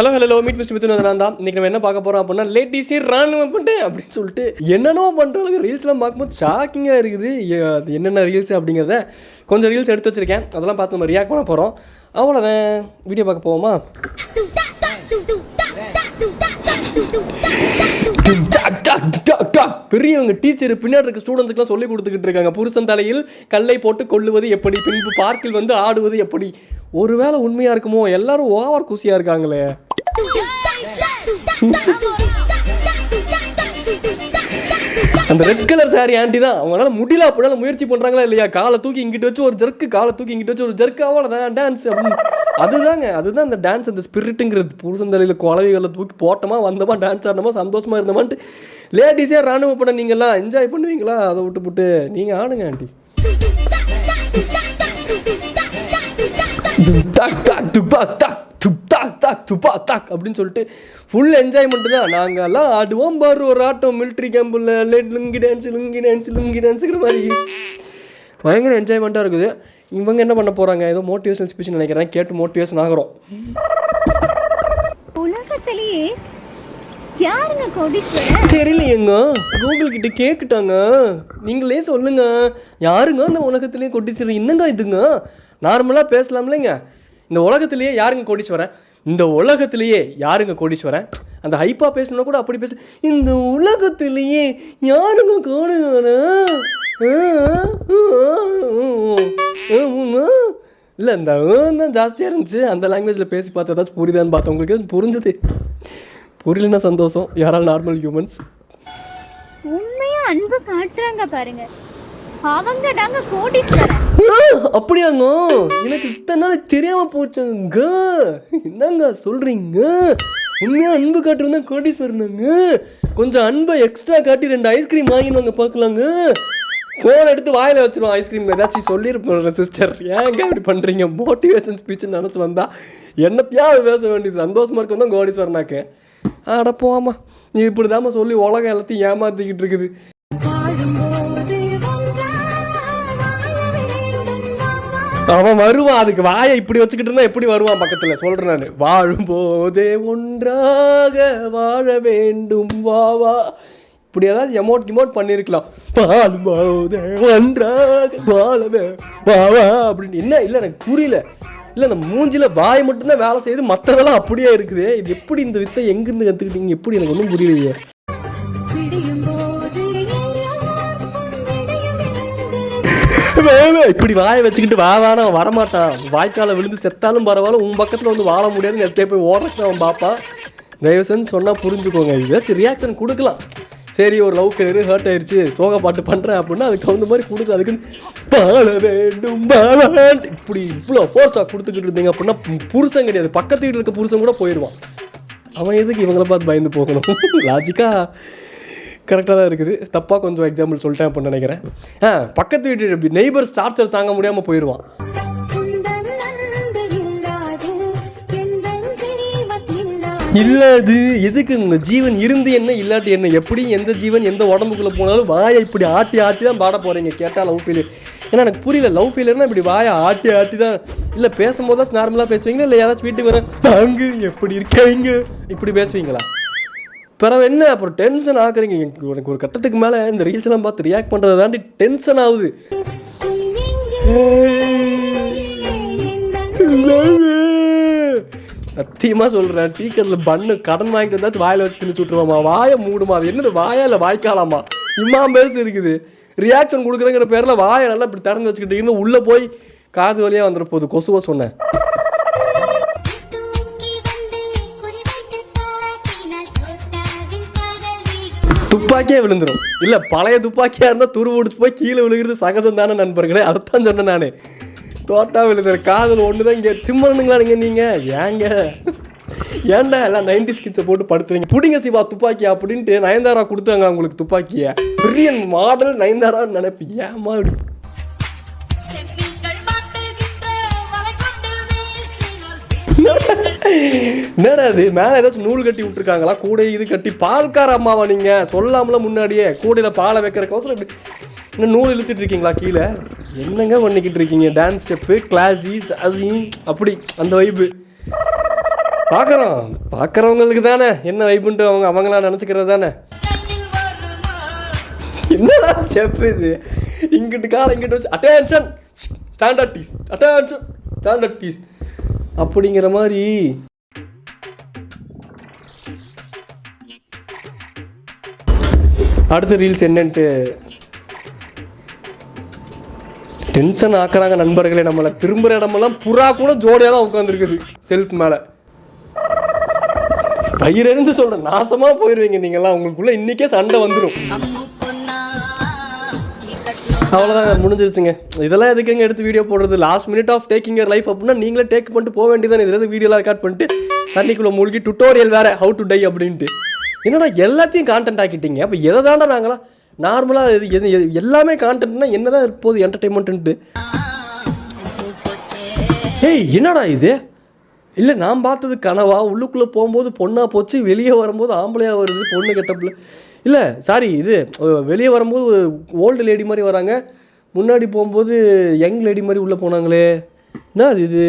Hello meet mister Mithun நான் தான். இன்றைக்கி நம்ம என்ன பார்க்க போகிறோம் அப்படின்னா லேடிஸே ராணுவம் பண்ணிட்டேன் அப்படின்னு சொல்லிட்டு என்னென்னோ பண்ணுறவங்களுக்கு ரீல்ஸ்லாம் பார்க்கும்போது ஷாக்கிங்காக இருக்குது. என்னென்ன ரீல்ஸ் அப்படிங்கிறத கொஞ்சம் ரீல்ஸ் எடுத்து வச்சுருக்கேன், அதெல்லாம் பார்த்து நம்ம ரியாக்ட் பண்ண போகிறோம். அவ்வளோதான், வீடியோ பார்க்க போவோமா? பெரியவங்க டீச்சர் பின்னாடி இருக்க ஸ்டூடெண்ட்ஸுக்குலாம் சொல்லி கொடுத்துக்கிட்டு இருக்காங்க. புருஷன் தலையில் கல்லை போட்டு கொள்ளுவது எப்படி, பின்பு பார்க்கில் வந்து ஆடுவது எப்படி. ஒருவேளை உண்மையா இருக்குமோ? எல்லாரும் ஓவர் குசியா இருக்காங்களே. அந்த ரெட் கலர் சாரி ஆண்டி தான். அவங்களால முடியல அப்படினால முயற்சி பண்றாங்களா இல்லையா? காலை தூக்கி இங்கிட்டு வச்சு ஒரு ஜர்க்கு, காலை தூக்கி இங்கிட்டு வச்சு ஒரு ஜர்க்கு, அவ்வளோதான் டான்ஸ். அதுதான் அந்த டான்ஸ், அந்த ஸ்பிரிட்டுங்கிறது. புருஷன் தலையில் குழவைகளை தூக்கி போட்டோமா, வந்தோமா, டான்ஸ் ஆடணுமா, சந்தோஷமா இருந்தோமான்ட்டு. லேடிஸே ராணுவ படம் நீங்கள்லாம் என்ஜாய் பண்ணுவீங்களா? அதை விட்டு நீங்கள் ஆடுங்க ஆண்டி. அப்படின்னு சொல்லிட்டு ஃபுல் என்ஜாய்மெண்ட் தான். நாங்கெல்லாம் ஆடுவோம் பாரு ஒரு ஆட்டம் மிலிட்ரி கேம்பில் லுங்கி டான்ஸுங்கிற மாதிரி பயங்கர என்ஜாய்மெண்ட்டாக இருக்குது. இவங்க என்ன பண்ண போகிறாங்க? ஏதோ மோட்டிவேஷனல் ஸ்பீச் நினைக்கிறேன், கேட்டு மோட்டிவேஷன் ஆகிறோம். உலகத்திலேயே யாருங்க கோடீஸ்வரன் தெரியலையேங்க, கூகுள் கிட்ட கேட்டுட்டாங்க. நீங்களே சொல்லுங்க, யாருங்க அந்த உலகத்திலேயே கோடீஸ்வரன்? என்னங்க இதுங்க, நார்மலாக பேசலாம்லைங்க. இந்த உலகத்திலேயே யாருங்க கோடீஸ்வரன்? இந்த உலகத்திலேயே யாருங்க கோடீஸ்வரன்? அந்த ஹைப்பா பேசணும்னா கூட அப்படி பேச. இந்த உலகத்திலேயே யாருங்க கோடீஸ்வரன்? இல்லை, இந்த தான் ஜாஸ்தியாக இருந்துச்சு. அந்த லாங்குவேஜில் பேசி பார்த்து ஏதாச்சும் புரியுதான்னு பார்த்தேன். உங்களுக்கு புரிஞ்சுது. புரியலன்னா சந்தோஷம். யாரால் நார்மல் ஹியூமன்ஸ் உண்மையா அன்பு காட்டுறாங்க பாருங்க, அவங்க தாங்க கோடீஸ்வரன். அப்படியாங்க? எனக்கு இத்தனை நாள் தெரியாம போச்சுங்க. என்னங்க சொல்றீங்க? உண்மையா அன்பு காட்டுறதா கோடீஸ்வரனுங்க? கொஞ்சம் அன்பை எக்ஸ்ட்ரா காட்டி 2 ஐஸ்கிரீம் வாங்கிடுவாங்க பார்க்கலாங்க. ஃபோன் எடுத்து வாயில் வச்சிருவோம். ஐஸ்கிரீம் ஏதாச்சும் சொல்லியிருப்போம். சிஸ்டர் ஏங்க இப்படி பண்ணுறீங்க? மோட்டிவேஷன் ஸ்பீச்சுன்னு நினச்சி வந்தா என்னத்தையாவது பேச வேண்டியது. சந்தோஷமாக இருக்கும் தான் கோடீஸ்வரனாக்கு. அடப்போமா, நீ இப்படி தாம சொல்லி உலகம் எல்லாத்தையும் ஏமாத்திக்கிட்டு இருக்குது. அவன் வருவான், அதுக்கு வாயை இப்படி வச்சுக்கிட்டு இருந்தா எப்படி வருவான் பக்கத்தில்? சொல்கிறேன் நான். வாழும் போதே ஒன்றாக வாழ வேண்டும் வா வா, இப்படி ஏதாவது எமோட் பண்ணியிருக்கலாம். வாழும் போதே ஒன்றாக வாழவே வா வா அப்படின்னு. என்ன இல்லை, எனக்கு புரியல. இல்லை, அந்த மூஞ்சில் வாய் மட்டும்தான் வேலை செய்யுது, மற்றதெல்லாம் அப்படியே இருக்குது. இது எப்படி இந்த வித்தை எங்கேருந்து கற்றுக்கிட்டீங்க? எப்படி எனக்கு ஒன்றும் புரியலையே. இப்படி வாயை வச்சுக்கிட்டு வாவான அவன் வரமாட்டான். வாய்க்கால விழுந்து செத்தாலும் பரவாயில்ல, உன் பக்கத்தில் வந்து வாழ முடியாது. நெக்ஸ்ட் டே போய் ஓடுறதுக்கு அவன் பாப்பா. தயவுசென்னு சொன்னால் புரிஞ்சுக்கோங்க. ஏதாச்சும் ரியாக்ஷன் கொடுக்கலாம். சரி, ஒரு லவ் ஃபெயிலியர் ஹர்ட் ஆயிடுச்சு, சோக பாட்டு பண்ணுறேன் அப்படின்னா அதுக்கு தகுந்த மாதிரி கொடுக்கலாம். அதுக்குன்னு வாழ வேண்டும் இப்படி இவ்வளோ ஃபோர்ஸாக கொடுத்துக்கிட்டு இருந்தீங்க அப்படின்னா புருஷன் கிடையாது, பக்கத்து வீட்டில் இருக்க புருஷன் கூட போயிடுவான். அவன் எதுக்கு இவங்கள பார்த்து பயந்து போகணும்? லாஜிக்காக கரெக்டாக தான் இருக்குது. தப்பாக கொஞ்சம் எக்ஸாம்பிள் சொல்லிட்டேன் அப்படின்னு நினைக்கிறேன். பக்கத்து வீட்டு நெய்பர்ஸ் டார்ச்சர் தாங்க முடியாமல் போயிடுவான். இல்லாது எதுக்கு? உங்கள் ஜீவன் இருந்து என்ன, இல்லாட்டி என்ன? எப்படி எந்த ஜீவன் எந்த உடம்புக்குள்ளே போனாலும் வாயை இப்படி ஆட்டி தான் பாட போகிறீங்க. கேட்டால் லவ் ஃபெயிலியர். ஏன்னா எனக்கு புரியல, லவ் ஃபெயிலியர்னா இப்படி வாயை ஆட்டி தான். இல்லை பேசும்போது நார்மலாக பேசுவீங்களா? இல்லை யாராச்சும் வீட்டுக்கு வர தாங்கு எப்படி இருக்கீங்க இப்படி பேசுவீங்களா? பிறகு என்ன அப்புறம் டென்ஷன் ஆக்குறீங்க. எனக்கு ஒரு கட்டத்துக்கு மேலே இந்த ரீல்ஸ் எல்லாம் பார்த்து ரியாக்ட் பண்ணுறதை தாண்டி டென்ஷன் ஆகுது. சத்தியமாக சொல்கிறேன், டீ கடையில் பண்ணு கடன் வாங்கிட்டு வந்தாச்சும் வாயில் வச்சு திணிச்சு விட்ருவாமா. வாயை மூடுமா. அது என்னது, வாயா இல்லை வாய்க்காலாமா? இம்மாம் பேசு இருக்குது. ரியாக்ஷன் கொடுக்குறேங்கிற பேரில் வாயை நல்லா இப்படி திறந்து வச்சுக்கிட்டீங்கன்னு உள்ளே போய் காது வழியாக வந்துட போகுது. கொசுவாக சொன்னேன். துப்பாக்கியே விழுந்துடும். இல்லை, பழைய துப்பாக்கியாக இருந்தால் துரு உடிச்சு போய் கீழே விழுகிறது சகஜம் தானே நண்பர்களே. அதைத்தான் சொன்னேன் நான். தோட்டா விழுதுறேன். காதல் ஒன்று தான் இங்கே சிம்மனுங்களா நீங்கள் ஏங்க ஏன்டா எல்லாம் 90s கிட்ஸை போட்டு படுத்துறீங்க? பிடிங்க சிவா துப்பாக்கி அப்படின்ட்டு நயன்தாரா கொடுத்தாங்க அவங்களுக்கு துப்பாக்கியை. பெரிய மாடல் நயன்தாரான்னு நினைப்பு. ஏமா இப்படி? என்னடா அது, மேலே ஏதாச்சும் நூல் கட்டி விட்டுருக்காங்களா? கூட இது கட்டி பால்கார அம்மாவா நீங்கள்? சொல்லாமல முன்னாடியே கூடையில் பாலை வைக்கிறக்கோசரம் இப்படி இன்னும் நூல் இழுத்துட்டு இருக்கீங்களா கீழே? என்னங்க பண்ணிக்கிட்டு இருக்கீங்க? டான்ஸ் ஸ்டெப்பு, கிளாஸிஸ், அது அப்படி அந்த வைப்பு. பார்க்குறவங்களுக்கு தானே என்ன வைப்புன்ட்டு அவங்களாம் நினச்சிக்கிறது தானே. என்னடா ஸ்டெப் இது, இங்கிட்டு காலை இங்கிட்டு வச்சு attention stand at ease, attention stand at ease அப்படிங்கிற மாதிரி. அடுத்த ரீல்ஸ் என்னன்ட்டு டென்ஷன் ஆக்குறாங்க நண்பர்களே. நம்மளை திரும்புகிற இடமெல்லாம் புறா கூட ஜோடியாக தான் உட்காந்துருக்குது செல்ஃப் மேலே. பயிரெறிஞ்சு சொல்கிறேன், நாசமாக போயிடுவீங்க நீங்கள்லாம். உங்களுக்குள்ளே இன்றைக்கே சண்டை வந்துடும். அவ்வளோதான், முடிஞ்சிருச்சுங்க. இதெல்லாம் எதுக்குங்க எடுத்து வீடியோ போடுறது? Last minute of taking your life அப்படின்னா நீங்களே டேக் பண்ணிட்டு போக வேண்டியதான். இதில் வீடியோலாம் ரெக்கார்ட் பண்ணிட்டு தண்ணிக்குள்ளே மூழ்கி டுட்டோரியல் வேறு ஹவு டு டை அப்படின்ட்டு. என்னடா எல்லாத்தையும் கான்டென்ட் ஆக்கிட்டீங்க. அப்போ எதை தாண்டா நாங்களாம் நார்மலாக இது எல்லாமே கான்டென்ட்னா என்ன தான் இருப்போது என்டர்டெயின்மெண்ட்டு. ஏய் என்னடா இது? இல்லை நான் பார்த்தது கனவா? உள்ளுக்குள்ளே போகும்போது பொண்ணாக போச்சு, வெளியே வரும்போது ஆம்பளையாக வருது பொண்ணு கெட்டப்பில். இல்லை சாரி, இது வெளியே வரும்போது ஓல்டு லேடி மாதிரி வராங்க, முன்னாடி போகும்போது யங் லேடி மாதிரி உள்ளே போனாங்களே. என்ன அது இது?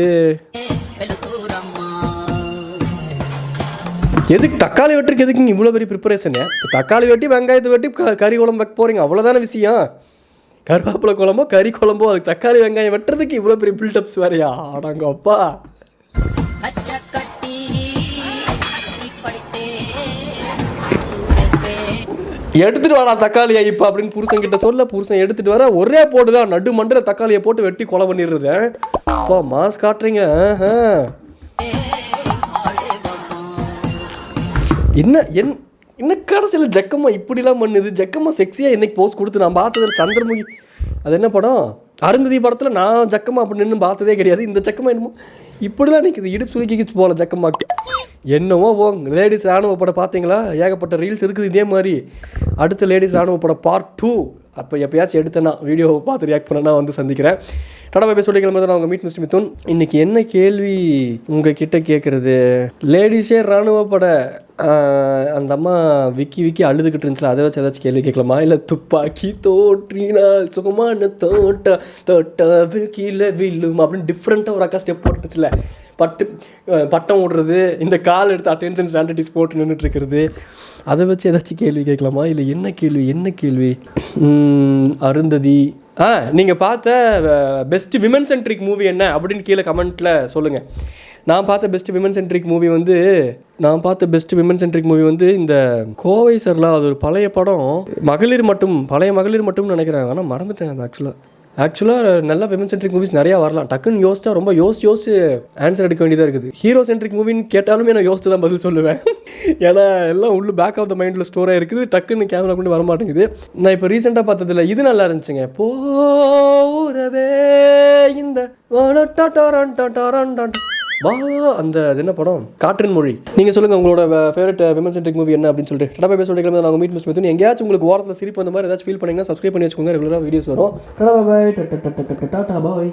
எதுக்கு தக்காளி வெட்டுறதுக்கு எதுக்குங்க இவ்வளோ பெரிய ப்ரிப்பரேஷனு? தக்காளி வெட்டி வெங்காயத்தை வெட்டி கறி குழம்பு வைக்க போகிறீங்க, அவ்வளோதான விஷயம். கருவேப்பிலை குழம்போ கறி குழம்போ அதுக்கு தக்காளி வெங்காயம் வெட்டுறதுக்கு இவ்வளோ பெரிய பில்டப்ஸ் வேறையா? ஆடாங்க அப்பா. எடுத்துட்டு வாடா தக்காளியை இப்போ அப்படின்னு புருஷன் கிட்ட சொல்ல, புருஷன் எடுத்துட்டு வர ஒரே போட்டுதான் நடு மண்டில் தக்காளியை போட்டு வெட்டி கொலை பண்ணிடுறது. அப்பா மாஸ் காட்டுறீங்க. என்ன கடைசியில் ஜக்கம்மா இப்படிலாம் பண்ணுது? ஜக்கம்மா செக்ஸியாக என்னைக்கு போஸ்ட் கொடுத்து நான் பார்த்தது சந்திரமுகி, அது என்ன படம், அருந்ததி படத்தில் நான் ஜக்கம்மா அப்படி நின்று பார்த்ததே கிடையாது. இந்த ஜக்கம்மா என்னமோ இப்படிலாம் நிற்குது, இடுப்பு சுருக்கிச்சு போகல ஜக்கம்மாக்கு. என்னமோ போங்க. லேடிஸ் ராணுவ படம் பார்த்தீங்களா? ஏகப்பட்ட ரீல்ஸ் இருக்குது இதே மாதிரி. அடுத்த லேடிஸ் ராணுவ படம் பார்ட் 2 அப்போ எப்போயாச்சும் எடுத்தேன்னா வீடியோவை பார்த்து ரியாக்ட் பண்ணனா வந்து சந்திக்கிறேன். டாடா பை பை சொல்லி கிளம்பி தான் அவங்க மீட் மிஸ்டர் மிதுன். இன்றைக்கி என்ன கேள்வி உங்கள் கிட்டே கேட்குறது? லேடிஸே ராணுவ பட அந்த அம்மா விக்கி அழுதுகிட்டு இருந்துச்சுல, அதை வச்சு ஏதாச்சும் கேள்வி கேட்கலாமா? இல்லை துப்பாக்கி தோற்றினால் சுகமான தோட்டாது கீழே வில்லும் அப்படின்னு டிஃப்ரெண்ட்டாக ஒரு அக்கா ஸ்டெப் போட்டுச்சுல, பட்டம் விடுறது, இந்த கால் எடுத்து அட்டென்ஷன் ஸ்டாண்டர்டிஸ் போட்டு நின்றுட்டு இருக்கிறது, அதை வச்சு ஏதாச்சும் கேள்வி கேட்கலாமா? இல்லை என்ன கேள்வி? அருந்ததி நீங்கள் பார்த்த பெஸ்ட் விமன் சென்ட்ரிக் மூவி என்ன அப்படின்னு கீழே கமெண்ட்டில் சொல்லுங்கள். நான் பார்த்த பெஸ்ட் விமன் சென்ட்ரிக் மூவி வந்து இந்த கோவை சர்லா, அது ஒரு பழைய படம், பழைய மகளிர் மட்டும்னு நினைக்கிறேன், ஆனால் மறந்துட்டேன் அது. ஆக்சுவலாக நல்ல விமன் சென்ட்ரிக் மூவிஸ் நிறையா வரலாம். டக்குன்னு யோசிச்சா ரொம்ப யோசிச்சு ஆன்சர் எடுக்க வேண்டியதாக இருக்குது. ஹீரோ சென்ட்ரிக் மூவின்னு கேட்டாலுமே நான் யோசிச்சு தான் பதில் சொல்லுவேன். ஏன்னா எல்லாம் உள்ள பேக் ஆஃப் த மைண்டில் ஸ்டோராக இருக்குது, டக்குன்னு கேமரா கொண்டு வரமாட்டேங்குது. நான் இப்போ ரீசெண்டாக பார்த்ததில்ல, இது நல்லா இருந்துச்சுங்க. போரவே இந்த அந்த அது என்ன படம், காற்றின் மொழி. நீங்கள் சொல்லுங்கள் உங்களோட ஃபேவரட் விமன் சென்ட்ரிக் மூவி என்ன அப்படின்னு சொல்லிட்டு. டாடா பை சொல்லிட்டு நாங்கள் மீட் மிஸ் மிதுன். எங்கேயாச்சும் உங்களுக்கு வாரத்தில் சிரிப்பு அந்த மாதிரி ஏதாச்சும் ஃபீல் பண்ணிங்கன்னா சப்ஸ்கிரைப் பண்ணி வச்சுக்கோங்க, ரெகுலராக வீடியோஸ் வரும். Tata bye.